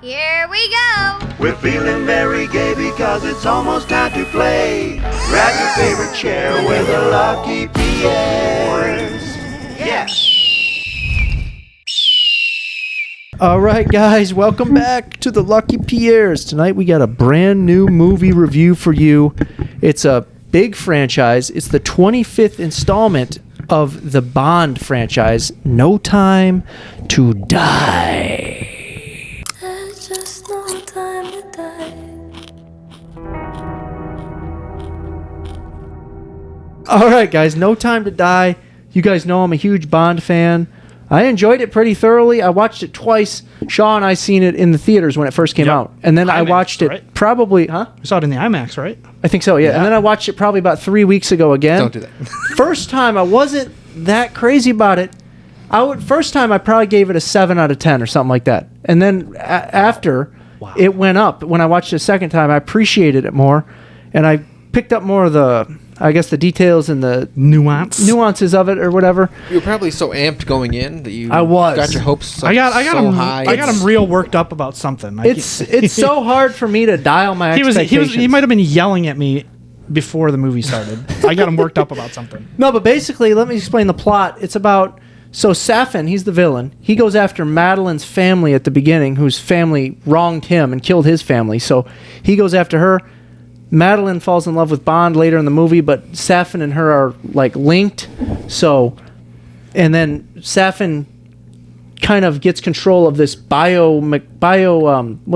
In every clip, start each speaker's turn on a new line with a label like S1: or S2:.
S1: Here we go!
S2: We're feeling very gay because it's almost time to play. Grab your favorite chair with the Lucky Pierres. Yeah!
S3: All right, guys, welcome back to the Lucky Pierres. Tonight we got a brand new movie review for you. It's a big franchise. It's the 25th installment of the Bond franchise, No Time to Die.
S4: There's just no time to die.
S3: All right, guys, No Time to Die. You guys know I'm a huge Bond fan. I enjoyed it pretty thoroughly. I watched it twice. Shaw and I seen it in the theaters when it first came out. And then I watched it probably...
S5: You saw it in the IMAX, right?
S3: I think so, yeah. And then I watched it probably about 3 weeks ago again.
S6: Don't do that.
S3: First time, I wasn't that crazy about it. First time, I probably gave it a 7 out of 10 or something like that. And then after, it went up. When I watched it a second time, I appreciated it more. And I picked up more of the... I guess the details and the nuances of it or whatever.
S6: You were probably so amped going in that you got your hopes so high.
S5: I got him real worked up about something.
S3: It's so hard for me to dial my expectations.
S5: He might have been yelling at me before the movie started. I got him worked up about something.
S3: No, but basically, let me explain the plot. It's about... So Safin, he's the villain. He goes after Madeline's family at the beginning, whose family wronged him and killed his family. So he goes after her. Madeline falls in love with Bond later in the movie, but Safin and her are like linked. So, and then Safin kind of gets control of this what's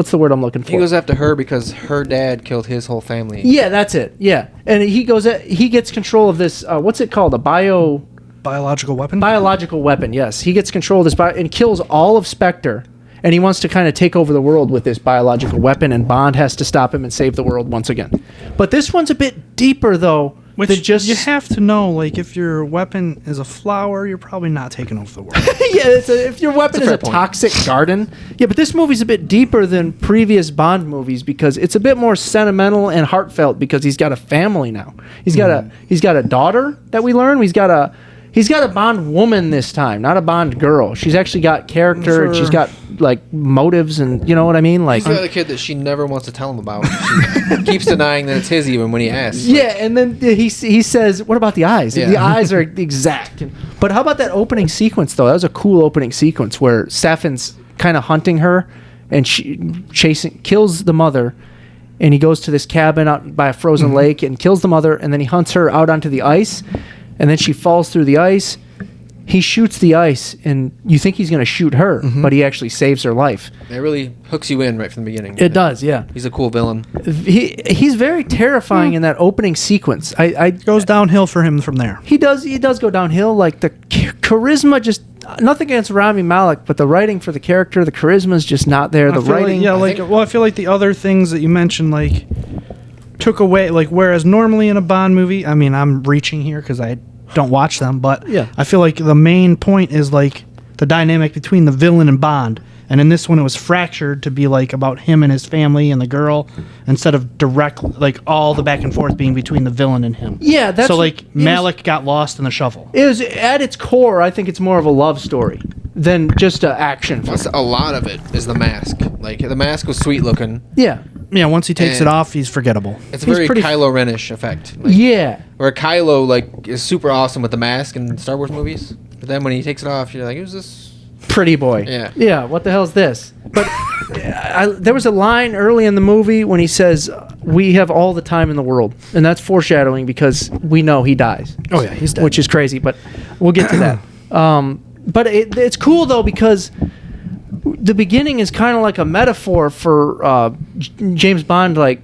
S3: the word I'm looking for?
S6: He goes after her because her dad killed his whole family.
S3: Yeah, that's it. Yeah, and he gets control of this. What's it called?
S5: Biological weapon.
S3: Biological weapon. Yes, he gets control of this and kills all of Spectre. And he wants to kind of take over the world with this biological weapon, and Bond has to stop him and save the world once again. But this one's a bit deeper, though.
S5: You have to know, like, if your weapon is a flower, you're probably not taking over the world.
S3: If your weapon is a toxic garden. Yeah, but this movie's a bit deeper than previous Bond movies because it's a bit more sentimental and heartfelt because he's got a family now. He's got a daughter that we learn. He's got a Bond woman this time, not a Bond girl. She's actually got character and she's got like motives and you know what I mean. Like
S6: he's the other kid that she never wants to tell him about. She keeps denying that it's his even when he asks.
S3: Yeah, and then he says, "What about the eyes? Yeah. The eyes are exact." But how about that opening sequence though? That was a cool opening sequence where Safin's kind of hunting her and she kills the mother. And he goes to this cabin out by a frozen lake and kills the mother, and then he hunts her out onto the ice. And then she falls through the ice. He shoots the ice, and you think he's going to shoot her, but he actually saves her life.
S6: It really hooks you in right from the beginning.
S3: It does, yeah.
S6: He's a cool villain.
S3: He's very terrifying in that opening sequence.
S5: Goes downhill for him from there.
S3: He does go downhill. Like the charisma, just nothing against Rami Malek, but the writing for the character, the charisma is just not there. The writing,
S5: I feel like the other things that you mentioned, like, took away, like, whereas normally in a Bond movie, I mean, I'm reaching here because I don't watch them, but I feel like the main point is like the dynamic between the villain and Bond, and in this one it was fractured to be like about him and his family and the girl instead of direct, like all the back and forth being between the villain and him.
S3: Yeah, that's
S5: so like Malik got lost in the shuffle.
S3: It was at its core. I think it's more of a love story than just an action film.
S6: A lot of it is the mask. Like the mask was sweet looking.
S3: Yeah.
S5: Yeah, once he takes it off, he's forgettable.
S6: It's a very Kylo Ren-ish effect.
S3: Like, yeah.
S6: Where Kylo like is super awesome with the mask in Star Wars movies, but then when he takes it off, you're like, who's this?
S3: Pretty boy.
S6: Yeah.
S3: Yeah, what the hell's this? But there was a line early in the movie when he says, "We have all the time in the world." And that's foreshadowing because we know he dies.
S5: Oh, yeah, he's dead.
S3: Which is crazy, but we'll get to that. But it's cool, though, because the beginning is kind of like a metaphor for James Bond, like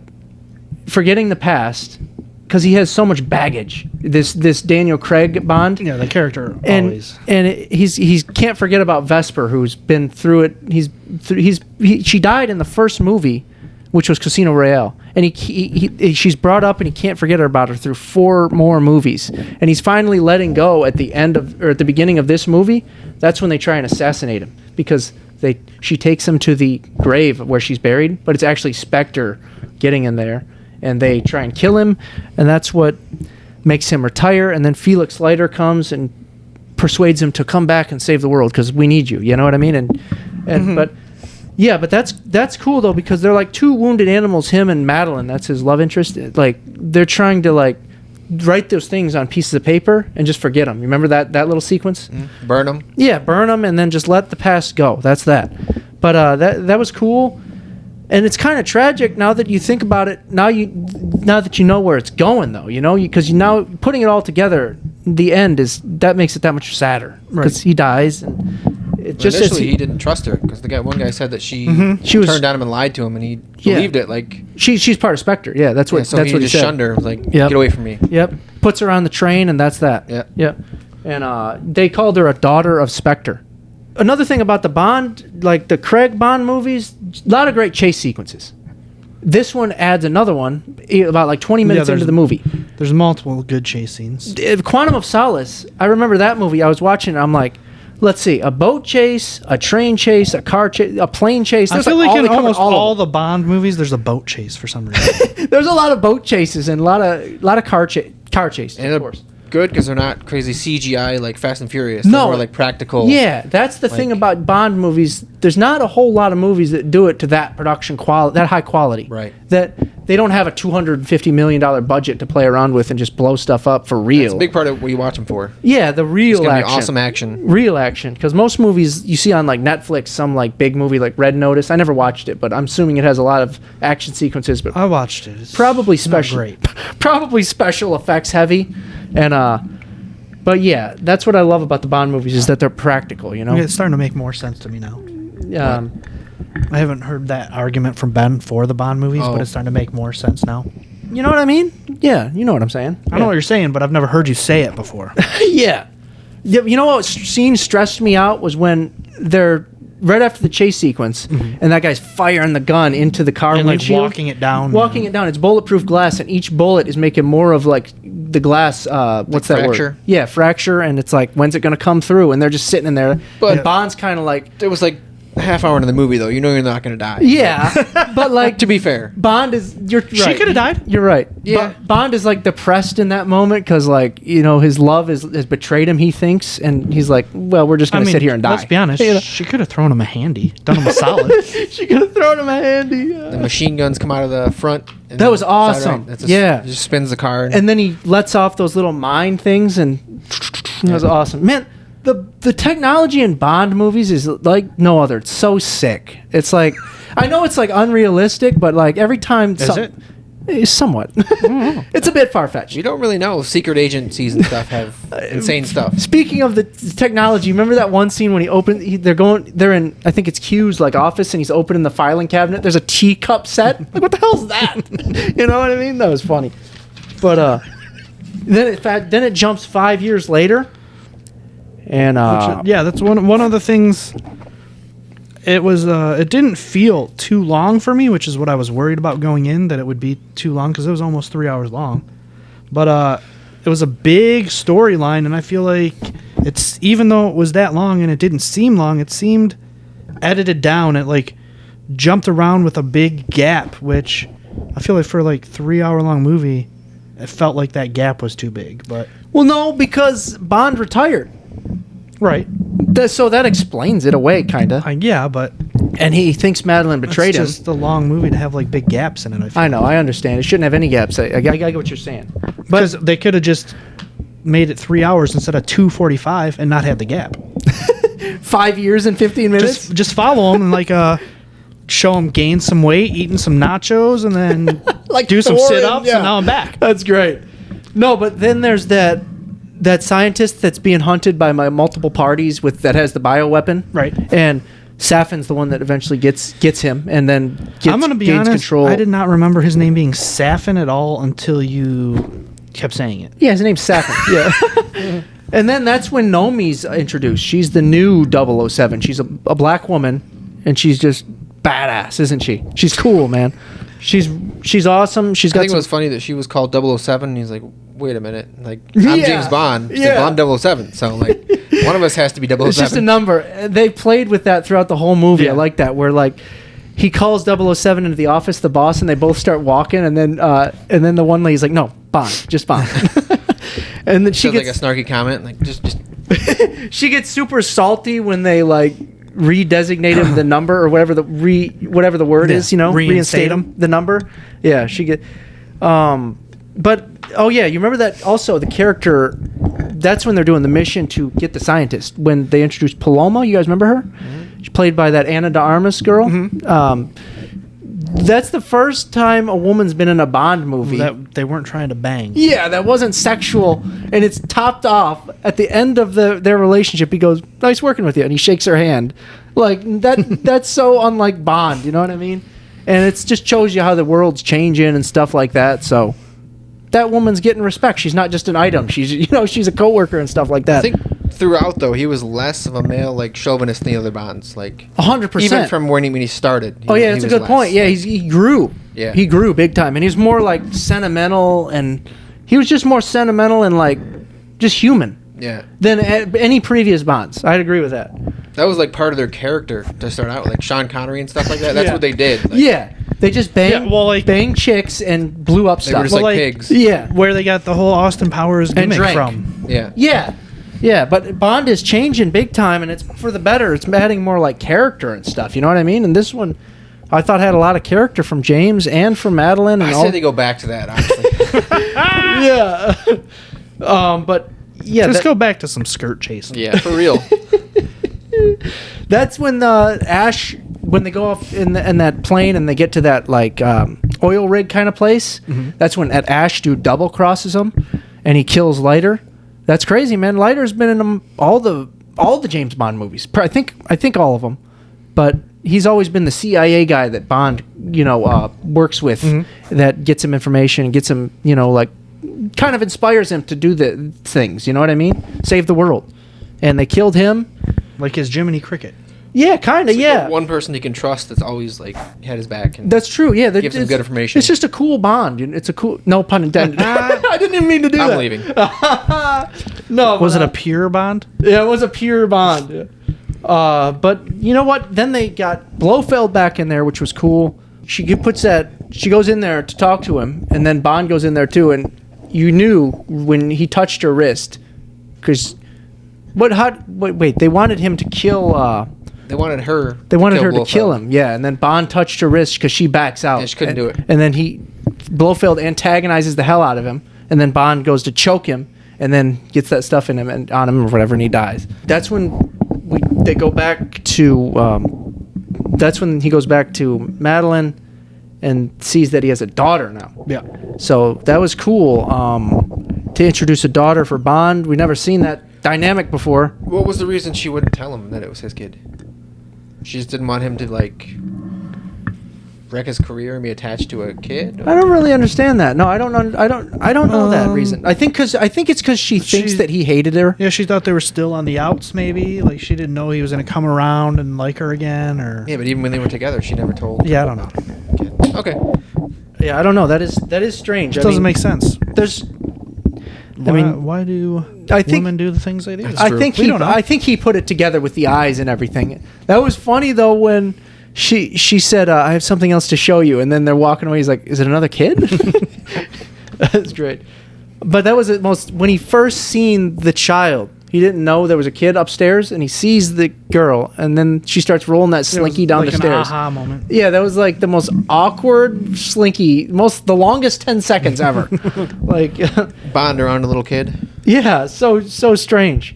S3: forgetting the past because he has so much baggage. This Daniel Craig Bond,
S5: the character
S3: always, and he can't forget about Vesper, who's been through it. She died in the first movie, which was Casino Royale, and she's brought up, and he can't forget about her through 4 more movies, and he's finally letting go at the end of or at the beginning of this movie. That's when they try and assassinate him because she takes him to the grave where she's buried, but it's actually Spectre getting in there, and they try and kill him, and that's what makes him retire. And then Felix Leiter comes and persuades him to come back and save the world because we need you. You know what I mean? But Yeah, but that's cool though, because they're like two wounded animals. Him and Madeline, that's his love interest. Like they're trying to like write those things on pieces of paper and just forget them. You remember that little sequence?
S6: Burn them.
S3: Yeah, burn them and then just let the past go. That's that. But that was cool, and it's kind of tragic now that you think about it. Now that you know where it's going, though, because you now putting it all together. The end that makes it that much sadder because he dies. And it just
S6: initially he didn't trust her because one guy said that she turned on him and lied to him, and he believed it. Like
S3: she's part of Spectre. Yeah, that's what.
S6: So
S3: that's
S6: he
S3: what
S6: just
S3: he said.
S6: shunned her. Like, get away from me.
S3: Yep. Puts her on the train, and that's that. Yep. And they called her a daughter of Spectre. Another thing about the Bond, like the Craig Bond movies, a lot of great chase sequences. This one adds another one about like 20 minutes into the movie.
S5: There's multiple good chase scenes.
S3: Quantum of Solace, I remember that movie. I was watching it, I'm like, let's see, a boat chase, a train chase, a car chase, a plane chase.
S5: I feel like in almost all the Bond movies, there's a boat chase for some reason.
S3: There's a lot of boat chases and a lot of car chases,
S6: and
S3: of course.
S6: Good because they're not crazy CGI like Fast and Furious.
S3: No,
S6: they're more like practical.
S3: Yeah, that's the thing about Bond movies. There's not a whole lot of movies that do it to that production quality, that high quality.
S6: Right.
S3: That they don't have a $250 million budget to play around with and just blow stuff up for real.
S6: It's a big part of what you watch them for.
S3: Yeah, the real
S6: it's
S3: action.
S6: Be awesome action.
S3: Real action. Because most movies you see on like Netflix, some like big movie like Red Notice. I never watched it, but I'm assuming it has a lot of action sequences. But
S5: I watched it. It's
S3: probably special.
S5: Great.
S3: Probably special effects heavy, and But yeah, that's what I love about the Bond movies is that they're practical,
S5: It's starting to make more sense to me now. I haven't heard that argument from Ben for the Bond movies, but it's starting to make more sense now.
S3: You know what I mean? Yeah, you know what I'm saying.
S5: I know what you're saying, but I've never heard you say it before.
S3: Yeah. You know what scene stressed me out was when they're right after the chase sequence, and that guy's firing the gun into the car
S5: and
S3: windshield.
S5: Walking it down.
S3: It's bulletproof glass, and each bullet is making more of like the glass. What's that
S6: fracture?
S3: word? Yeah, fracture. And it's like, when's it going to come through? And they're just sitting in there.
S6: But
S3: and Bond's kind of like,
S6: it was like a half hour into the movie though. You know you're not going to die.
S3: yeah, but like
S6: to be fair,
S3: Bond is. You're right.
S5: She could have died.
S3: You're right.
S6: Yeah.
S3: Bond is like depressed in that moment because like his love has betrayed him. He thinks, and he's like, well, we're just going to sit here and die.
S5: Let's be honest. She could have thrown him a handy, done him a solid.
S3: She could have thrown him a handy.
S6: The machine guns come out of the front. And
S3: that was awesome.
S6: Right.
S3: Yeah,
S6: it just spins the car,
S3: and then he lets off those little mine things, and that was awesome, man. The technology in Bond movies is like no other. It's so sick. It's like I know it's like unrealistic, but like every time somewhat. It's a bit far-fetched.
S6: You don't really know. Secret agencies and stuff have insane stuff.
S3: Speaking of the technology, remember that one scene when they're in, I think it's Q's like office, and he's opening the filing cabinet. There's a teacup set. Like, what the hell's that? You know what I mean? That was funny. But then it jumps 5 years later, and
S5: that's one of the things. It was it didn't feel too long for me, which is what I was worried about going in, that it would be too long because it was almost 3 hours long. But it was a big storyline, and I feel like it's, even though it was that long and it didn't seem long, it seemed edited down. It like jumped around with a big gap, which I feel like for like 3 hour long movie, it felt like that gap was too big. But
S3: well, no, because Bond retired.
S5: Right.
S3: So that explains it away, kind of.
S5: Yeah, but...
S3: And he thinks Madeline betrayed him.
S5: It's just a long movie to have, like, big gaps in it,
S3: I know, I understand. It shouldn't have any gaps. I get what you're saying.
S5: Because they could have just made it 3 hours instead of 2:45 and not had the gap.
S3: 5 years and 15 minutes?
S5: Just follow him and, like, show him gain some weight, eating some nachos, and then
S3: like
S5: do some
S3: Thor,
S5: sit-ups, and now I'm back.
S3: That's great. No, but then there's that scientist that's being hunted by multiple parties that has the bioweapon.
S5: Right.
S3: And Safin's the one that eventually gets him and then
S5: I'm going to be
S3: gains
S5: honest,
S3: control.
S5: I did not remember his name being Safin at all until you kept saying it.
S3: Yeah, his name's Safin. Yeah. And then that's when Nomi's introduced. She's the new 007. She's a black woman, and she's just badass, isn't she? She's cool, man. She's awesome. I
S6: think it was funny that she was called 007, and he's like, wait a minute, like, I'm James Bond. She's like, well, I'm 007, so like one of us has to be 007.
S3: It's just a number. They played with that throughout the whole movie.
S5: Yeah.
S3: I like that, where like he calls 007 into the office, the boss, and they both start walking, and then the one lady's like, no, Bond, just Bond. And then she gets
S6: like a snarky comment, like just
S3: she gets super salty when they like redesignate him the number or whatever the word is, reinstate him the number. Yeah, she get. But oh yeah, you remember that also the character. That's when they're doing the mission to get the scientist. When they introduced Paloma, you guys remember her? Mm-hmm. She's played by that Ana de Armas girl. Mm-hmm. That's the first time a woman's been in a Bond movie.
S5: That they weren't trying to bang.
S3: Yeah, that wasn't sexual, and it's topped off at the end of their relationship. He goes, "Nice working with you," and he shakes her hand. Like that. That's so unlike Bond. You know what I mean? And it just shows you how the world's changing and stuff like that. So that woman's getting respect. She's not just an item. She's a coworker and stuff like that.
S6: I think throughout though he was less of a male like chauvinist than the other Bonds. Like
S3: 100%.
S6: Even from when he started.
S3: That's a good point. Yeah, he grew. Yeah, he grew big time, and he's more like sentimental, and he was just more sentimental and like just human.
S6: Yeah.
S3: Than any previous Bonds. I'd agree with that.
S6: That was like part of their character to start out with, like Sean Connery and stuff like that. That's what they did. Like,
S3: yeah. They just banged chicks and blew up stuff.
S6: They were just like pigs.
S3: Yeah.
S5: Where they got the whole Austin Powers gimmick from.
S6: Yeah.
S3: Yeah. Yeah, but Bond is changing big time, and it's for the better. It's adding more like character and stuff. You know what I mean? And this one, I thought had a lot of character from James and from Madeline. And
S6: I say they go back to that, honestly.
S3: Yeah. But yeah,
S5: just go back to some skirt chasing.
S6: Yeah, for real.
S3: That's when Ash, when they go off in that plane and they get to that like oil rig kind of place. Mm-hmm. That's when Ash dude double crosses him, and he kills Leiter. That's crazy, man. Leiter's been in all the James Bond movies. I think all of them, but he's always been the CIA guy that Bond works with, mm-hmm. that gets him information and gets him like kind of inspires him to do the things. You know what I mean? Save the world. And they killed him.
S5: Like his Jiminy Cricket.
S3: Yeah, kind of, yeah.
S6: One person he can trust that's always like had his back. And
S3: that's true, yeah.
S6: Gives him good information.
S3: It's just a cool Bond. It's a cool... No pun intended. I didn't even mean to do that.
S6: I'm leaving.
S3: No.
S5: Was it a pure Bond?
S3: Yeah, it was a pure Bond. Yeah. But you know what? Then they got Blofeld back in there, which was cool. She goes in there to talk to him, and then Bond goes in there too, and you knew when he touched her wrist, because... Wait, they wanted him to kill...
S6: they wanted her
S3: to kill him, yeah. And then Bond touched her wrist because she backs out.
S6: Yeah, she couldn't do it.
S3: And then Blofeld antagonizes the hell out of him, and then Bond goes to choke him, and then gets that stuff in him and on him or whatever, and he dies. That's when they go back to... that's when he goes back to Madeline and sees that he has a daughter now.
S5: Yeah.
S3: So that was cool to introduce a daughter for Bond. We've never seen that dynamic before.
S6: What was the reason she wouldn't tell him that it was his kid? She just didn't want him to like wreck his career and be attached to a kid. Or?
S3: I don't really understand that. No, I don't know. I don't know that reason. I think it's because she thinks that he hated her.
S5: Yeah, she thought they were still on the outs. Maybe like she didn't know he was gonna come around and like her again. Or
S6: yeah, but even when they were together, she never told.
S5: Yeah, I don't know.
S6: Okay.
S3: Yeah, I don't know. That is strange.
S5: It doesn't make sense.
S3: There's.
S5: Why do women do the things they do?
S3: I think he put it together with the eyes and everything. That was funny though when she said, "I have something else to show you," and then they're walking away. He's like, "Is it another kid?" That's great. But that was the most when he first seen the child. He didn't know there was a kid upstairs, and he sees the girl, and then she starts rolling that slinky down the stairs.
S5: An aha moment.
S3: Yeah, that was like the most awkward slinky, the longest 10 seconds ever. Like
S6: Bond around a little kid.
S3: Yeah, so strange.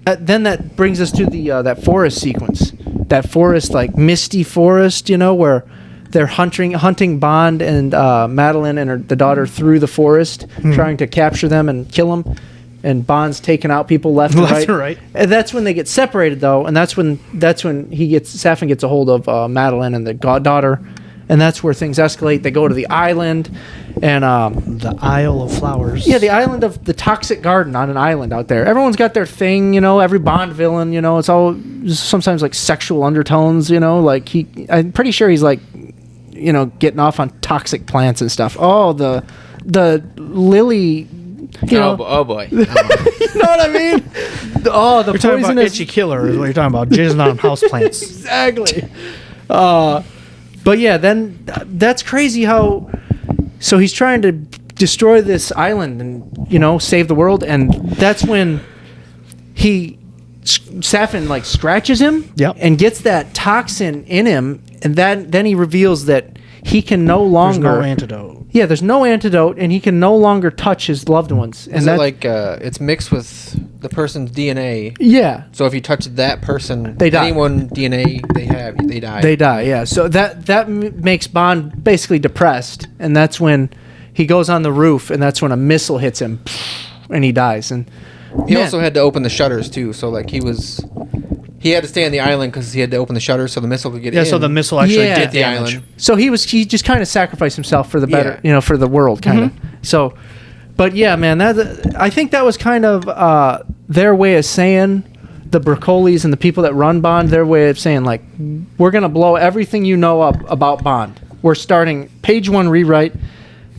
S3: Then that brings us to the that forest sequence. That forest, like misty forest, where they're hunting Bond and Madeline and the daughter through the forest, trying to capture them and kill them. And Bond's taking out people left and right. And that's when they get separated, though, and that's when Safin gets a hold of Madeline and the daughter, and that's where things escalate. They go to the island, and
S5: the Isle of Flowers.
S3: Yeah, the island of the Toxic Garden on an island out there. Everyone's got their thing, every Bond villain, it's all sometimes like sexual undertones, like I'm pretty sure he's like, getting off on toxic plants and stuff. Oh, the lily.
S6: Oh boy.
S3: You know what I mean? Oh, the
S5: you're talking about itchy killer is what you're talking about. Jizzing on houseplants.
S3: Exactly. But yeah, then that's crazy how... So he's trying to destroy this island and, save the world. And that's when he Safin like scratches him
S5: Yep.
S3: and gets that toxin in him, and then he reveals that he can no longer.
S5: There's no antidote.
S3: Yeah, there's no antidote, and he can no longer touch his loved ones. And
S6: Is it
S3: that,
S6: like it's mixed with the person's DNA?
S3: yeah,
S6: So if you touch that person,
S3: They die.
S6: anyone DNA they have, they die.
S3: they die. Yeah, so that makes Bond basically depressed, and that's when he goes on the roof, and that's when a missile hits him, and he dies. And
S6: He
S3: man,
S6: also had to open the shutters too. So like he had to stay on the island because he had to open the shutters so the missile could get in.
S5: Yeah, so the missile actually
S3: Yeah.
S5: did
S6: hit the
S5: damage.
S6: island.
S3: so he just kind of sacrificed himself for the better,
S6: Yeah.
S3: for the world, kind of. So, but yeah, man, I think that was kind of their way of saying, the Broccoli's and the people that run Bond, their way of saying, like, we're gonna blow everything you know up about Bond. We're starting page 1 rewrite.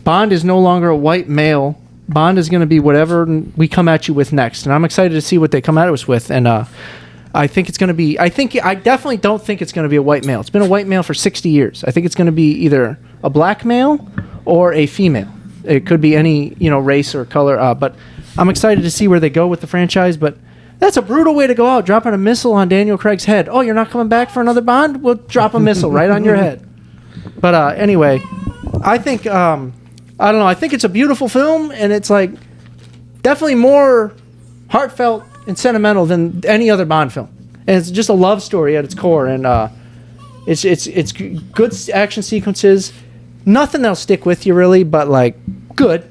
S3: Bond is no longer a white male. Bond is going to be whatever we come at you with next, and I'm excited to see what they come at us with. And I think it's going to be. I definitely don't think it's going to be a white male. It's been a white male for 60 years. I think it's going to be either a black male or a female. It could be any race or color. But I'm excited to see where they go with the franchise. But that's a brutal way to go out, dropping a missile on Daniel Craig's head. Oh, you're not coming back for another Bond? We'll drop a missile right on your head. But anyway, I think. I don't know. I think it's a beautiful film, and it's like definitely more heartfelt and sentimental than any other Bond film. And it's just a love story at its core, and it's good action sequences. Nothing that'll stick with you really, but like good.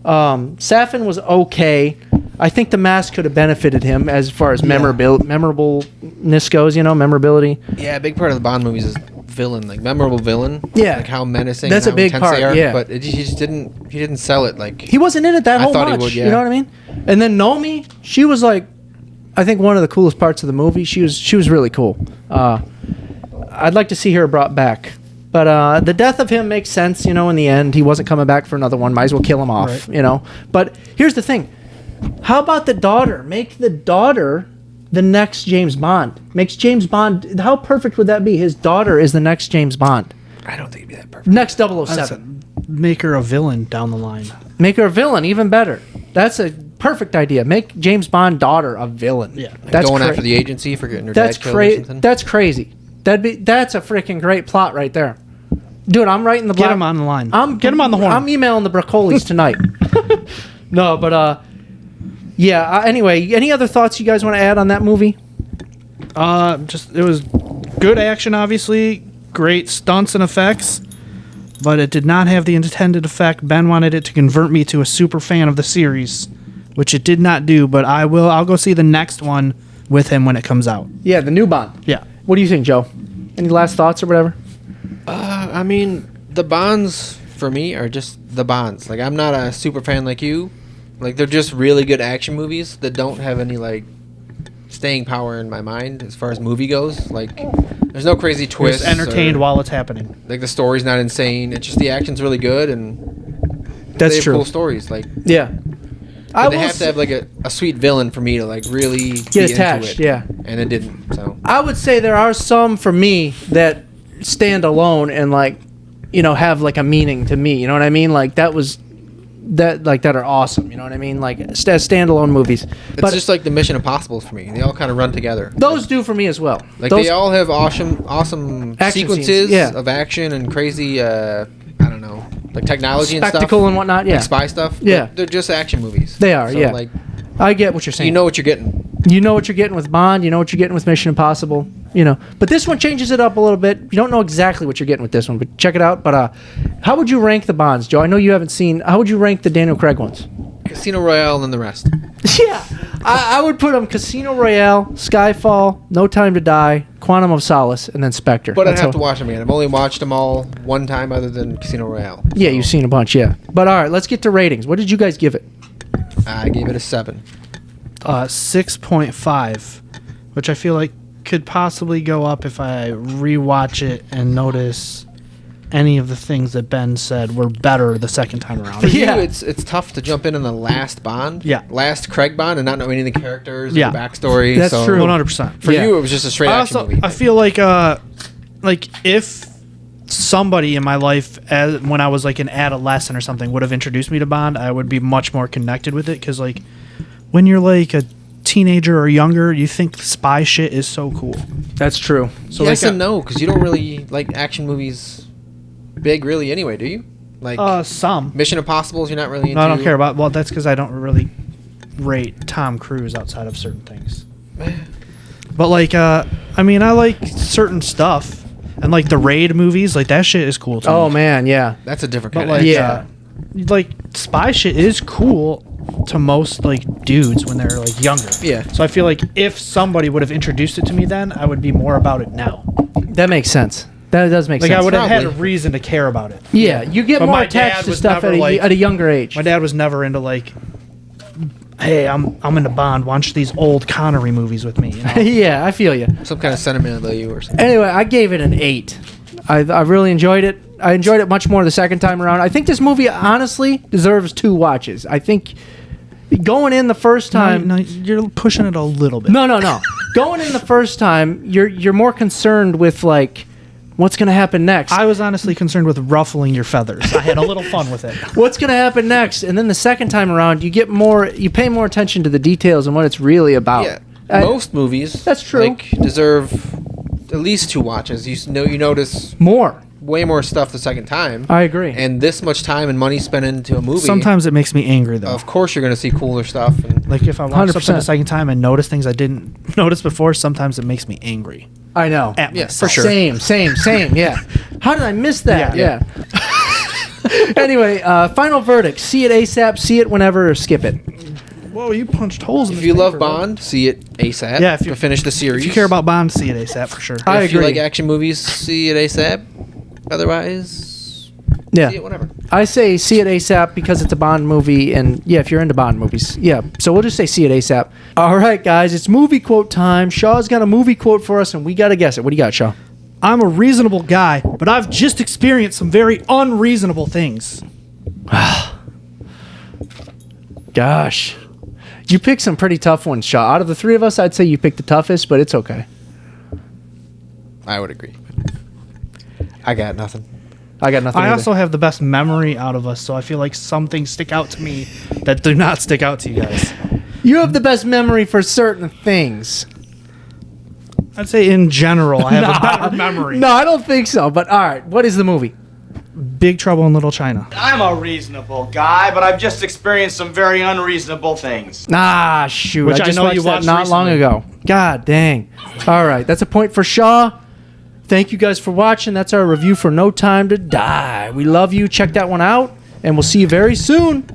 S3: Safin was okay. I think the mask could have benefited him as far as memorableness goes. Memorability.
S6: Yeah, a big part of the Bond movies is villain, like memorable villain.
S3: Yeah.
S6: Like how menacing.
S3: That's
S6: and
S3: a
S6: how
S3: big
S6: intense
S3: part,
S6: they are,
S3: yeah.
S6: But he just didn't sell it like.
S3: He wasn't in it that
S6: I
S3: whole
S6: thought he
S3: much.
S6: would, yeah.
S3: You know what I mean? And then Nomi, she was like, I think one of the coolest parts of the movie. She was really cool. I'd like to see her brought back. But the death of him makes sense, in the end. He wasn't coming back for another one. Might as well kill him off, But here's the thing. How about the daughter? Make the daughter the next James Bond. Makes James Bond... How perfect would that be? His daughter is the next James Bond.
S6: I don't think it'd be that perfect.
S3: Next 007.
S5: Make her a villain down the line.
S3: Make her a villain, even better. That's a perfect idea. Make James Bond daughter a villain.
S5: Yeah.
S3: That's
S6: going after the agency for getting her
S3: That's
S6: dad killed or something.
S3: That's crazy. That's a freaking great plot right there. Dude, I'm writing the
S5: Get him on the line. Get him on the horn.
S3: I'm emailing the Broccoli's tonight. No, but yeah. Anyway, any other thoughts you guys want to add on that movie?
S5: Just it was good action, obviously, great stunts and effects, but it did not have the intended effect. Ben wanted it to convert me to a super fan of the series, which it did not do. But I'll go see the next one with him when it comes out.
S3: Yeah, the new Bond.
S5: Yeah.
S3: What do you think, Joe? Any last thoughts or whatever?
S6: I mean, the Bonds for me are just the Bonds. Like, I'm not a super fan like you. Like, they're just really good action movies that don't have any like staying power in my mind as far as movie goes. Like, there's no crazy twists.
S5: Just entertained
S6: or,
S5: while it's happening.
S6: like, the story's not insane. It's just the action's really good and
S3: That's
S6: they have
S3: true.
S6: cool stories. Like,
S3: Yeah.
S6: but they have to have like a sweet villain for me to like really
S3: Get
S6: be
S3: attached,
S6: into it.
S3: yeah.
S6: And it didn't. So
S3: I would say there are some for me that stand alone and like, have like a meaning to me. You know what I mean? Like that are awesome. You know what I mean? Like standalone movies.
S6: it's just like the Mission Impossibles for me. They all kind of run together.
S3: Those do for me as well.
S6: Like
S3: those,
S6: they all have awesome
S3: Action
S6: sequences
S3: scenes, yeah.
S6: of action and crazy, I don't know, like technology and
S3: spectacle
S6: stuff,
S3: and whatnot. Yeah,
S6: like spy stuff. but
S3: Yeah.
S6: they're just action movies.
S3: They are,
S6: So,
S3: yeah.
S6: like
S3: I get what you're saying.
S6: you know what you're getting.
S3: You know what you're getting with Bond. You know what you're getting with Mission Impossible. But this one changes it up a little bit. You don't know exactly what you're getting with this one, but check it out. But how would you rank the Bonds, Joe? I know you haven't seen. How would you rank the Daniel Craig ones?
S6: Casino Royale and then the rest.
S3: Yeah, I would put them Casino Royale, Skyfall, No Time to Die, Quantum of Solace, and then Spectre.
S6: But I'd
S3: That's
S6: have to
S3: how-
S6: watch them again. I've only watched them all one time other than Casino Royale.
S3: Yeah, you've seen a bunch, yeah. But all right, let's get to ratings. What did you guys give it?
S6: I gave it a 7.
S5: 6.5, which I feel like could possibly go up if I rewatch it and notice any of the things that Ben said were better the second time around.
S6: For
S3: Yeah.
S6: you, it's tough to jump in on the last Bond.
S5: Yeah.
S6: Last Craig Bond and not know any of the characters
S5: Yeah.
S6: or the backstory.
S3: That's
S6: so
S3: true.
S5: 100%.
S6: For
S3: Yeah.
S6: you, it was just a straight action movie.
S5: I feel like if somebody in my life, when I was like an adolescent or something, would have introduced me to Bond, I would be much more connected with it. Because like when you're like a teenager or younger, you think spy shit is so cool.
S3: That's true.
S6: So yes and no, because you don't really like action movies big, really, anyway, do you? Like
S5: some
S6: Mission Impossibles, you're not really into.
S5: No, I don't care about. Well, that's because I don't really rate Tom Cruise outside of certain things. But like, I mean, I like certain stuff, and like the Raid movies, like that shit is cool too.
S3: Oh man, yeah.
S6: That's a different
S5: But
S6: kind
S5: like,
S6: of
S3: Yeah.
S5: like spy shit is cool to most like dudes when they're like younger.
S6: Yeah.
S5: So I feel like if somebody would have introduced it to me then, I would be more about it now.
S3: That makes sense. That does make
S5: Like
S3: sense.
S5: I would have had a
S6: Probably.
S5: reason to care about it.
S3: Yeah, you get
S5: But
S3: more
S5: my
S3: attached
S5: dad
S3: to
S5: was
S3: stuff
S5: never, like-
S3: at a younger age.
S5: My dad was never into like, hey, I'm into Bond. Watch these old Connery movies with me. You know?
S3: Yeah, I feel you.
S6: some kind of sentimental value or something.
S3: Anyway, I gave it an 8. I really enjoyed it. I enjoyed it much more the second time around. I think this movie honestly deserves 2 watches. I think going in the first time.
S5: No, you're pushing it a little bit.
S3: No. Going in the first time, you're more concerned with like what's going to happen next.
S5: I was honestly concerned with ruffling your feathers. I had a little fun with it.
S3: What's going to happen next? And then the second time around, you pay more attention to the details and what it's really about.
S6: Yeah,
S3: I-
S6: most movies
S3: That's true.
S6: like deserve at least 2 watches. You notice
S3: More.
S6: way more stuff the second time.
S3: I agree.
S6: And this much time and money spent into a movie.
S5: Sometimes it makes me angry though.
S6: of course, you're going to see cooler stuff. And
S5: Like if I watch something
S3: 100%.
S5: the second time and notice things I didn't notice before, sometimes it makes me angry.
S3: I know.
S5: At
S6: Yeah,
S5: myself.
S6: for sure.
S3: Same. Yeah. How did I miss that?
S5: Yeah.
S3: Anyway, final verdict: see it ASAP, see it whenever, or skip it.
S5: Whoa, you punched holes in
S6: if
S5: this
S6: you love
S5: paper, bud.
S6: Bond, see it ASAP.
S5: Yeah, if you-
S6: to finish the series.
S5: If you care about Bond, see it ASAP for sure.
S3: I
S6: if you
S3: agree.
S6: like action movies, see it ASAP. Otherwise,
S3: Yeah.
S6: see it whenever.
S3: I say see it ASAP because it's a Bond movie, and yeah, if you're into Bond movies, yeah. So we'll just say see it ASAP. All right, guys, it's movie quote time. Shaw's got a movie quote for us, and we got to guess it. What do you got, Shaw?
S5: I'm a reasonable guy, but I've just experienced some very unreasonable things.
S3: Gosh, you picked some pretty tough ones, Shaw. Out of the 3 of us, I'd say you picked the toughest, but it's okay.
S6: I would agree. I got nothing.
S3: I got nothing.
S5: I
S3: either.
S5: also have the best memory out of us, so I feel like some things stick out to me that do not stick out to you guys.
S3: You have the best memory for certain things.
S5: I'd say in general, I have a better memory.
S3: No, I don't think so. But all right, what is the movie?
S5: Big Trouble in Little China.
S1: I'm a reasonable guy, but I've just experienced some very unreasonable things.
S3: Ah, shoot!
S5: Which I
S3: just
S5: know
S3: watched
S5: you
S3: that
S5: watched
S3: not long
S5: recently.
S3: ago. God dang! All right, that's a point for Shaw. Thank you guys for watching. That's our review for No Time to Die. We love you. Check that one out, and we'll see you very soon.